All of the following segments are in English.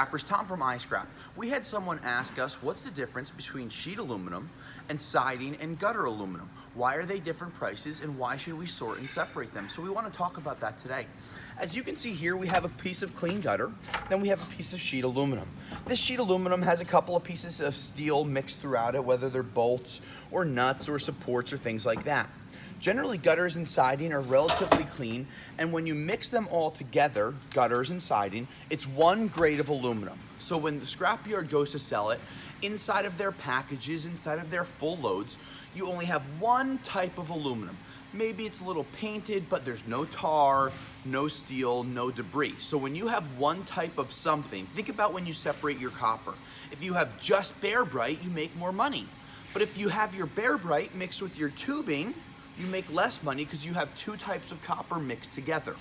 Scrappers, Tom from iScrap. We had someone ask us what's the difference between sheet aluminum and siding and gutter aluminum. Why are they different prices and why should we sort and separate them? So we want to talk about that today. As you can see here, we have a piece of clean gutter, then we have a piece of sheet aluminum. This sheet aluminum has a couple of pieces of steel mixed throughout it, whether they're bolts or nuts or supports or things like that. Generally, gutters and siding are relatively clean, and when you mix them all together, gutters and siding, it's one grade of aluminum. So when the scrapyard goes to sell it, inside of their packages, inside of their full loads, you only have one type of aluminum. Maybe it's a little painted, but there's no tar, no steel, no debris. So when you have one type of something, think about when you separate your copper. If you have just Bear Bright, you make more money. But if you have your Bear Bright mixed with your tubing, you make less money because you have two types of copper mixed together.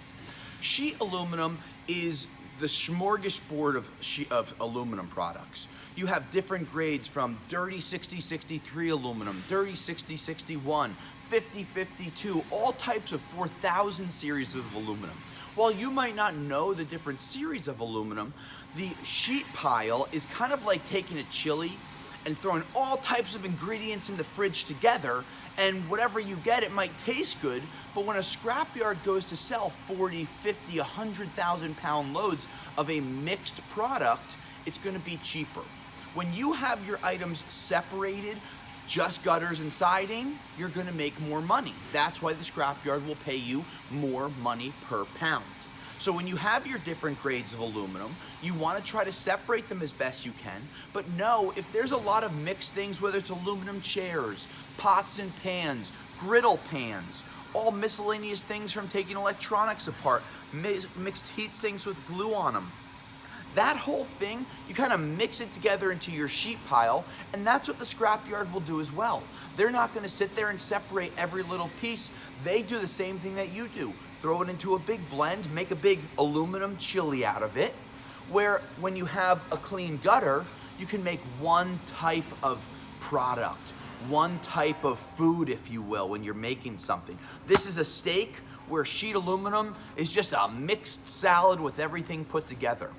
Sheet aluminum is the smorgasbord of aluminum products. You have different grades from dirty 6063 aluminum, dirty 6061, 5052, all types of 4000 series of aluminum. While you might not know the different series of aluminum, the sheet pile is kind of like taking a chili and throwing all types of ingredients in the fridge together, and whatever you get, it might taste good, but when a scrapyard goes to sell 40, 50, 100,000 pound loads of a mixed product, it's gonna be cheaper. When you have your items separated, just gutters and siding, you're gonna make more money. That's why the scrapyard will pay you more money per pound. So when you have your different grades of aluminum, you want to try to separate them as best you can, but know if there's a lot of mixed things, whether it's aluminum chairs, pots and pans, griddle pans, all miscellaneous things from taking electronics apart, mixed heat sinks with glue on them, that whole thing, you kind of mix it together into your sheet pile, and that's what the scrapyard will do as well. They're not going to sit there and separate every little piece. They do the same thing that you do. Throw it into a big blend, make a big aluminum chili out of it, where when you have a clean gutter, you can make one type of product, one type of food, if you will, when you're making something. This is a steak, where sheet aluminum is just a mixed salad with everything put together.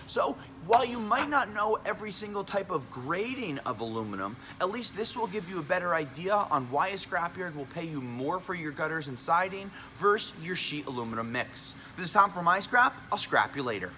So while you might not know every single type of grading of aluminum, at least this will give you a better idea on why a scrapyard will pay you more for your gutters and siding versus your sheet aluminum mix. This is Tom from iScrap. I'll scrap you later.